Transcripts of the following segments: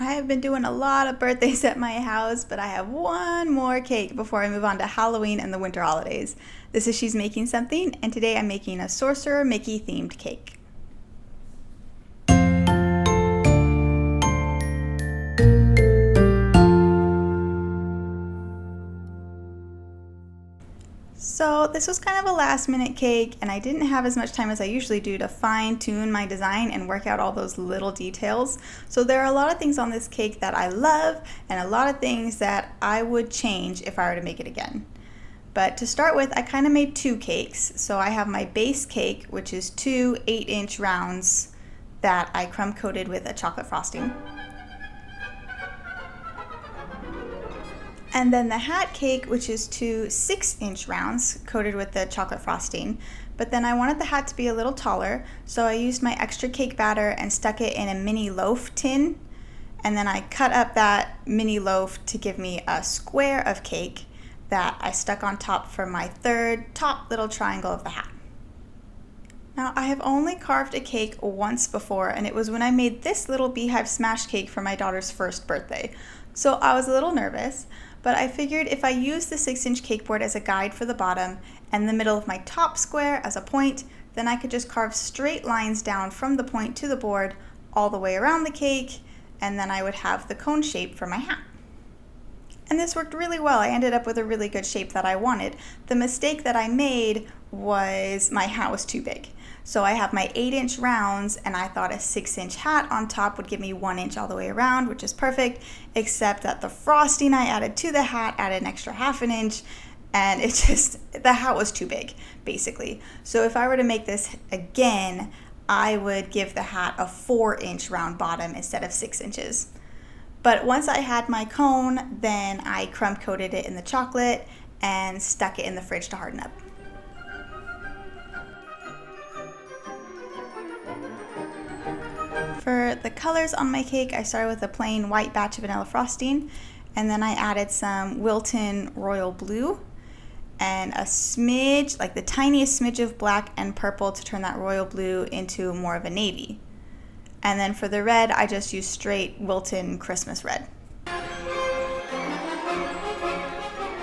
I have been doing a lot of birthdays at my house, but I have one more cake before I move on to Halloween and the winter holidays. This is She's Making Something, and today I'm making a Sorcerer Mickey themed cake. So this was kind of a last minute cake, and I didn't have as much time as I usually do to fine tune my design and work out all those little details. So there are a lot of things on this cake that I love and a lot of things that I would change if I were to make it again. But to start with, I kind of made two cakes. So I have my base cake, which is two 8-inch rounds that I crumb coated with a chocolate frosting. And then the hat cake, which is two 6-inch rounds coated with the chocolate frosting. But then I wanted the hat to be a little taller, so I used my extra cake batter and stuck it in a mini loaf tin. And then I cut up that mini loaf to give me a square of cake that I stuck on top for my third top little triangle of the hat. Now, I have only carved a cake once before, and it was when I made this little beehive smash cake for my daughter's first birthday. So I was a little nervous, but I figured if I use the 6-inch cake board as a guide for the bottom and the middle of my top square as a point, then I could just carve straight lines down from the point to the board all the way around the cake, and then I would have the cone shape for my hat. And this worked really well. I ended up with a really good shape that I wanted. The mistake that I made was my hat was too big. So I have my 8-inch rounds, and I thought a 6-inch hat on top would give me 1 inch all the way around, which is perfect, except that the frosting I added to the hat added an extra 1/2 inch, and the hat was too big, basically. So if I were to make this again, I would give the hat a 4-inch round bottom instead of 6 inches. But once I had my cone, then I crumb coated it in the chocolate and stuck it in the fridge to harden up. For the colors on my cake, I started with a plain white batch of vanilla frosting, and then I added some Wilton Royal Blue and a smidge, like the tiniest smidge of black and purple to turn that royal blue into more of a navy. And then for the red, I just used straight Wilton Christmas red.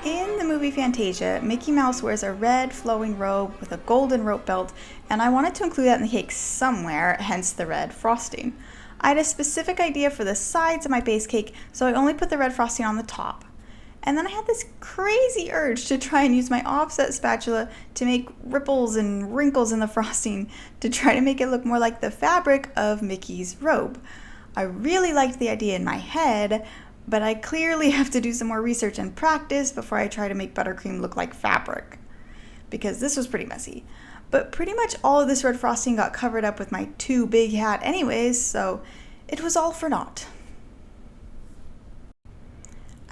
In the movie Fantasia, Mickey Mouse wears a red flowing robe with a golden rope belt, and I wanted to include that in the cake somewhere, hence the red frosting. I had a specific idea for the sides of my base cake, so I only put the red frosting on the top. And then I had this crazy urge to try and use my offset spatula to make ripples and wrinkles in the frosting to try to make it look more like the fabric of Mickey's robe. I really liked the idea in my head, but I clearly have to do some more research and practice before I try to make buttercream look like fabric, because this was pretty messy. But pretty much all of this red frosting got covered up with my too big hat anyways, so it was all for naught.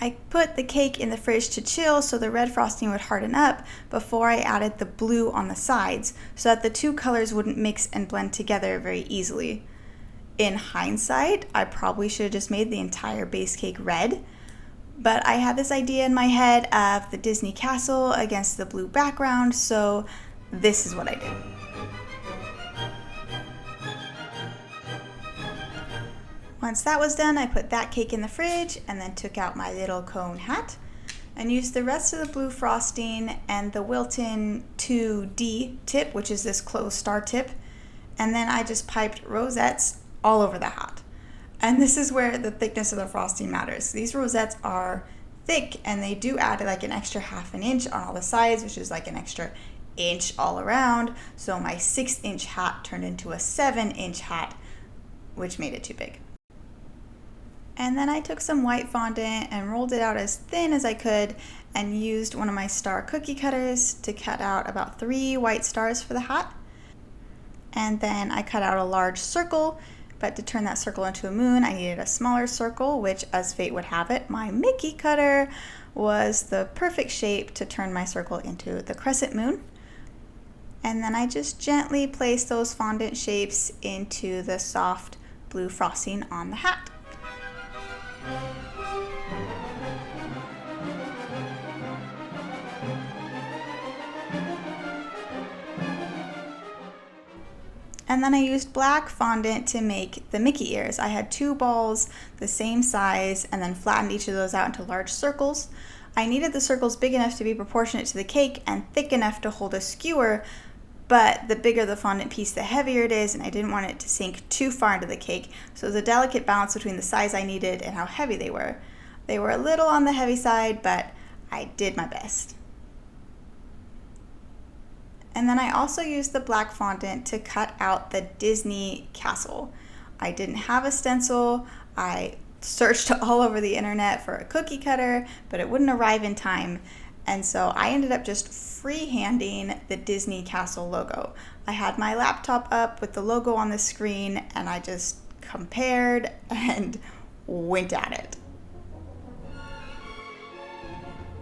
I put the cake in the fridge to chill so the red frosting would harden up before I added the blue on the sides so that the two colors wouldn't mix and blend together very easily. In hindsight, I probably should have just made the entire base cake red, but I had this idea in my head of the Disney castle against the blue background, so this is what I did. Once that was done, I put that cake in the fridge and then took out my little cone hat and used the rest of the blue frosting and the Wilton 2D tip, which is this closed star tip, and then I just piped rosettes all over the hat. And this is where the thickness of the frosting matters. These rosettes are thick, and they do add like an extra 1/2 inch on all the sides, which is like an extra inch all around. So my 6-inch hat turned into a 7-inch hat, which made it too big. And then I took some white fondant and rolled it out as thin as I could and used one of my star cookie cutters to cut out about 3 white stars for the hat. And then I cut out a large circle, but to turn that circle into a moon, I needed a smaller circle, which, as fate would have it, my Mickey cutter was the perfect shape to turn my circle into the crescent moon. And then I just gently placed those fondant shapes into the soft blue frosting on the hat. And then I used black fondant to make the Mickey ears. I had 2 balls the same size and then flattened each of those out into large circles. I needed the circles big enough to be proportionate to the cake and thick enough to hold a skewer, but the bigger the fondant piece, the heavier it is, and I didn't want it to sink too far into the cake. So it was a delicate balance between the size I needed and how heavy they were. They were a little on the heavy side, but I did my best. And then I also used the black fondant to cut out the Disney castle. I didn't have a stencil. I searched all over the internet for a cookie cutter, but it wouldn't arrive in time. And so I ended up just freehanding the Disney castle logo. I had my laptop up with the logo on the screen, and I just compared and went at it.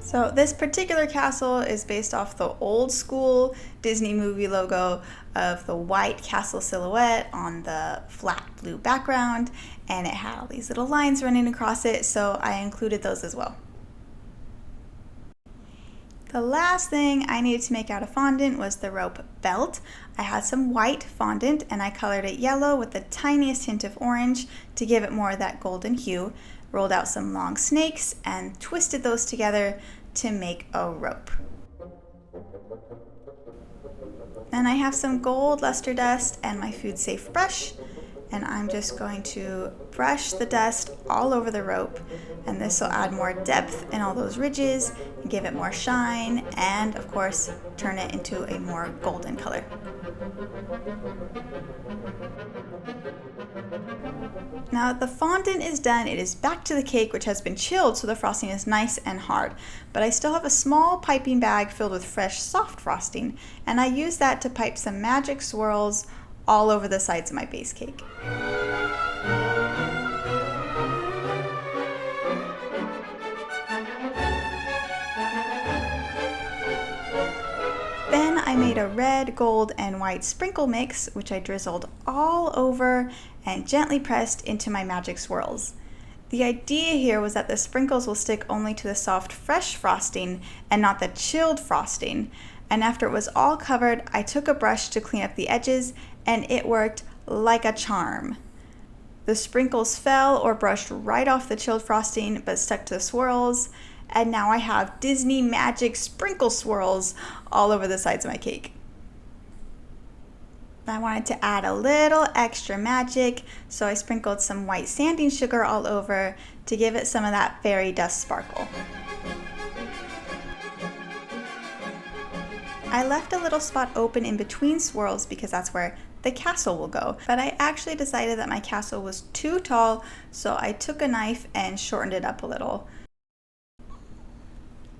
So this particular castle is based off the old school Disney movie logo of the white castle silhouette on the flat blue background, and it had all these little lines running across it, so I included those as well. The last thing I needed to make out of fondant was the rope belt. I had some white fondant and I colored it yellow with the tiniest hint of orange to give it more of that golden hue. Rolled out some long snakes and twisted those together to make a rope. Then I have some gold luster dust and my food safe brush, and I'm just going to brush the dust all over the rope, and this will add more depth in all those ridges, give it more shine, and of course turn it into a more golden color. Now the fondant is done, it is back to the cake, which has been chilled so the frosting is nice and hard. But I still have a small piping bag filled with fresh soft frosting, and I use that to pipe some magic swirls all over the sides of my base cake. Then I made a red, gold, and white sprinkle mix, which I drizzled all over and gently pressed into my magic swirls. The idea here was that the sprinkles will stick only to the soft, fresh frosting and not the chilled frosting. And after it was all covered, I took a brush to clean up the edges, and it worked like a charm. The sprinkles fell or brushed right off the chilled frosting but stuck to the swirls, and now I have Disney magic sprinkle swirls all over the sides of my cake. I wanted to add a little extra magic, so I sprinkled some white sanding sugar all over to give it some of that fairy dust sparkle. I left a little spot open in between swirls because that's where the castle will go, but I actually decided that my castle was too tall, so I took a knife and shortened it up a little.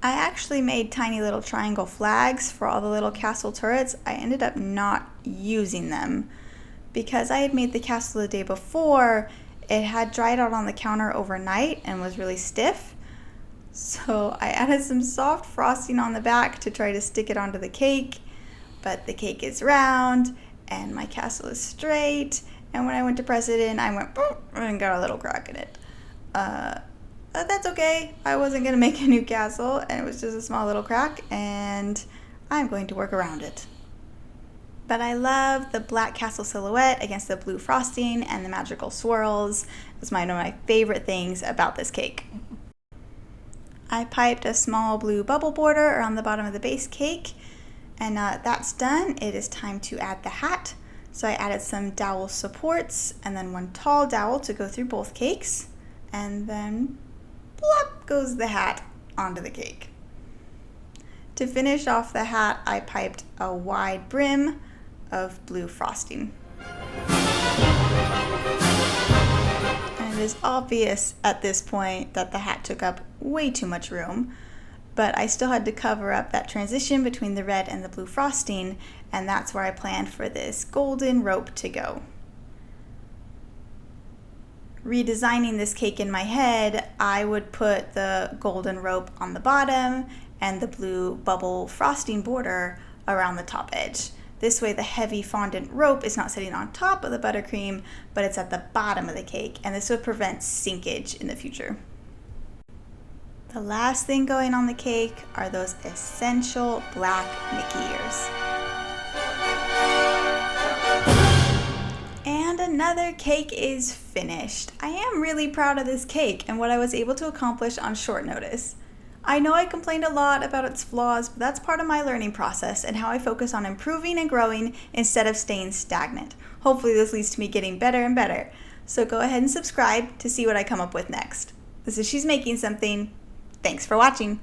I actually made tiny little triangle flags for all the little castle turrets. I ended up not using them because I had made the castle the day before. It had dried out on the counter overnight and was really stiff. So I added some soft frosting on the back to try to stick it onto the cake, but the cake is round and my castle is straight, and when I went to press it in, I went boom and got a little crack in it. But that's okay. I wasn't going to make a new castle, and it was just a small little crack, and I'm going to work around it. But I love the black castle silhouette against the blue frosting and the magical swirls. It's one of my favorite things about this cake. I piped a small blue bubble border around the bottom of the base cake, and that's done. It is time to add the hat. So I added some dowel supports and then one tall dowel to go through both cakes, and then plop goes the hat onto the cake. To finish off the hat, I piped a wide brim of blue frosting. And it is obvious at this point that the hat took up way too much room, but I still had to cover up that transition between the red and the blue frosting, and that's where I planned for this golden rope to go. Redesigning this cake in my head, I would put the golden rope on the bottom and the blue bubble frosting border around the top edge. This way the heavy fondant rope is not sitting on top of the buttercream, but it's at the bottom of the cake, and this would prevent sinkage in the future. The last thing going on the cake are those essential black Mickey ears. another cake is finished. I am really proud of this cake and what I was able to accomplish on short notice. I know I complained a lot about its flaws, but that's part of my learning process and how I focus on improving and growing instead of staying stagnant. Hopefully this leads to me getting better and better. So go ahead and subscribe to see what I come up with next. This is She's Making Something. Thanks for watching.